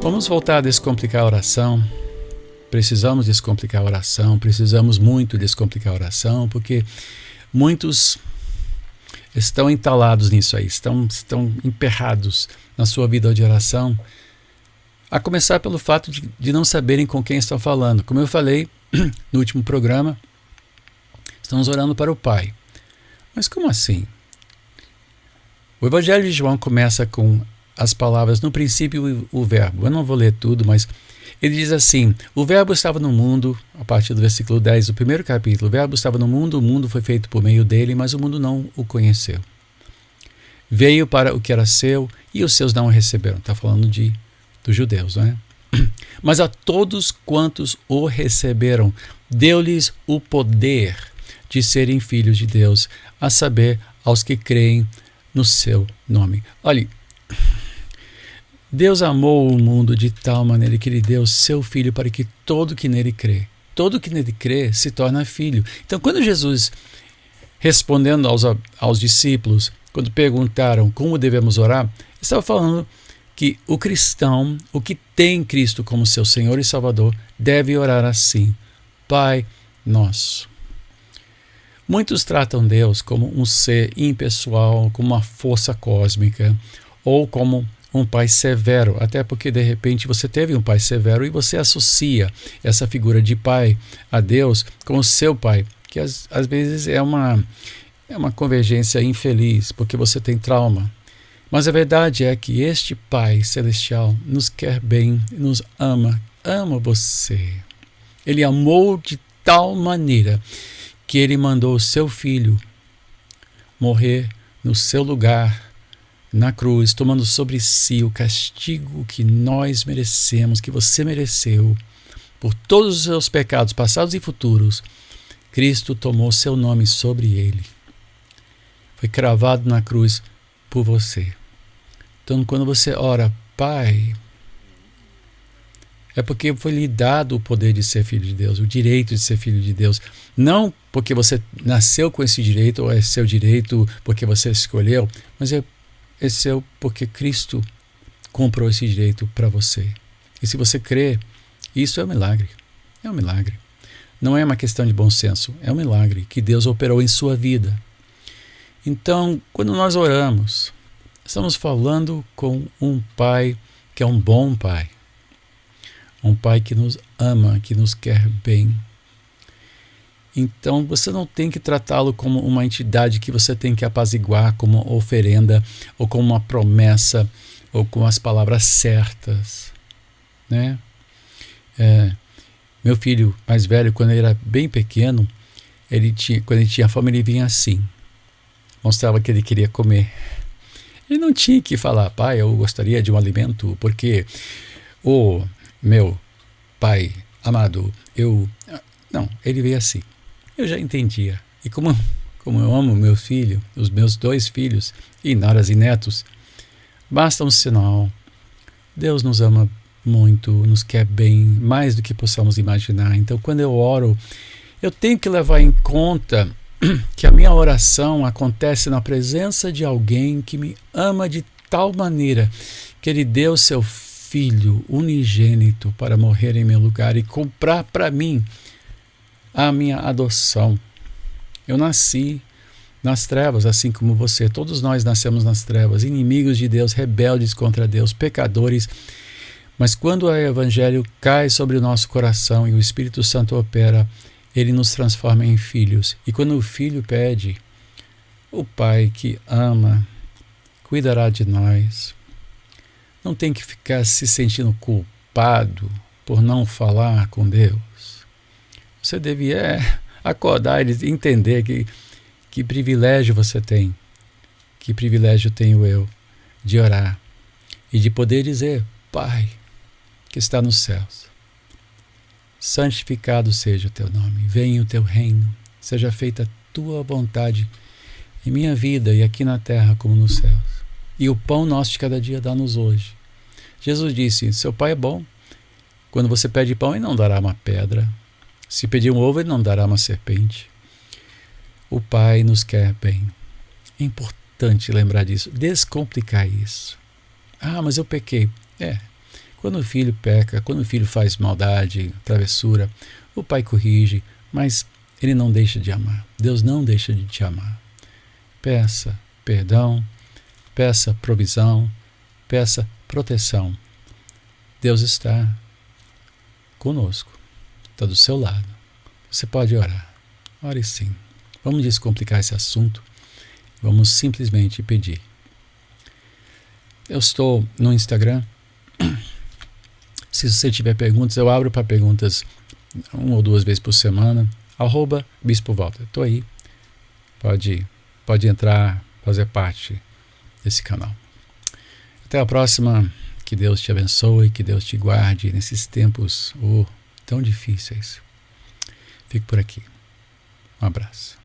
Vamos voltar a descomplicar a oração. Precisamos descomplicar a oração, precisamos muito descomplicar a oração, porque muitos estão entalados nisso aí, estão emperrados na sua vida de oração, a começar pelo fato de não saberem com quem estão falando. Como eu falei no último programa, estamos orando para o Pai. Mas como assim? O Evangelho de João começa com as palavras, no princípio o verbo. Eu não vou ler tudo, mas ele diz assim: o verbo estava no mundo, a partir do versículo 10 do primeiro capítulo, o verbo estava no mundo, o mundo foi feito por meio dele, mas o mundo não o conheceu. Veio para o que era seu e os seus não o receberam. Está falando dos judeus, não é? Mas a todos quantos o receberam, deu-lhes o poder de serem filhos de Deus, a saber, aos que creem no seu nome. Olhe, Deus amou o mundo de tal maneira que ele deu seu Filho para que todo que nele crê se torna filho. Então, quando Jesus, respondendo aos discípulos, quando perguntaram como devemos orar, estava falando que o cristão, o que tem Cristo como seu Senhor e Salvador, deve orar assim: Pai Nosso. Muitos tratam Deus como um ser impessoal, como uma força cósmica, ou como um pai severo, até porque de repente você teve um pai severo e você associa essa figura de pai a Deus com o seu pai, que às vezes é uma convergência infeliz, porque você tem trauma. Mas a verdade é que este Pai Celestial nos quer bem, nos ama você. Ele amou de tal maneira que ele mandou o seu Filho morrer no seu lugar, na cruz, tomando sobre si o castigo que nós merecemos, que você mereceu, por todos os seus pecados, passados e futuros. Cristo tomou seu nome sobre ele. Foi cravado na cruz por você. Então, quando você ora, Pai, é porque foi lhe dado o poder de ser filho de Deus, o direito de ser filho de Deus. Não porque você nasceu com esse direito, ou é seu direito porque você escolheu, mas é seu porque Cristo comprou esse direito para você. E se você crê, isso é um milagre. É um milagre. Não é uma questão de bom senso, é um milagre que Deus operou em sua vida. Então, quando nós oramos, estamos falando com um Pai que é um bom Pai. Um Pai que nos ama, que nos quer bem. Então, você não tem que tratá-lo como uma entidade que você tem que apaziguar como uma oferenda, ou como uma promessa, ou com as palavras certas, né? Meu filho mais velho, quando ele era bem pequeno, quando ele tinha fome, ele vinha assim. Mostrava que ele queria comer. Ele não tinha que falar: pai, eu gostaria de um alimento, porque o meu pai amado, Não, ele veio assim. Eu já entendia. E como eu amo meu filho, os meus 2 filhos, e noras e netos, basta um sinal. Deus nos ama muito, nos quer bem, mais do que possamos imaginar. Então, quando eu oro, eu tenho que levar em conta que a minha oração acontece na presença de alguém que me ama de tal maneira que ele deu seu Filho unigênito para morrer em meu lugar e comprar para mim a minha adoção. Eu nasci nas trevas, assim como você. Todos nós nascemos nas trevas, inimigos de Deus, rebeldes contra Deus, pecadores. Mas quando o Evangelho cai sobre o nosso coração e o Espírito Santo opera, ele nos transforma em filhos. E quando o filho pede, o Pai que ama cuidará de nós. Não tem que ficar se sentindo culpado por não falar com Deus. Você devia acordar e entender que privilégio você tem. Que privilégio tenho eu de orar e de poder dizer: Pai, que está nos céus, santificado seja o teu nome, venha o teu reino, seja feita a tua vontade em minha vida e aqui na terra como nos céus. E o pão nosso de cada dia dá-nos hoje. Jesus disse, seu pai é bom. Quando você pede pão, ele não dará uma pedra. Se pedir um ovo, ele não dará uma serpente. O pai nos quer bem. É importante lembrar disso, descomplicar isso. Ah, mas eu pequei. Quando o filho peca, quando o filho faz maldade, travessura, o pai corrige, mas ele não deixa de amar. Deus não deixa de te amar. Peça perdão, peça provisão, peça proteção. Deus está conosco, está do seu lado. Você pode orar. Ore sim. Vamos descomplicar esse assunto. Vamos simplesmente pedir. Eu estou no Instagram. Se você tiver perguntas, eu abro para perguntas 1 ou 2 vezes por semana. @BispoWalter. Estou aí. Pode entrar, fazer parte desse canal. Até a próxima. Que Deus te abençoe, que Deus te guarde nesses tempos tão difíceis. Fico por aqui. Um abraço.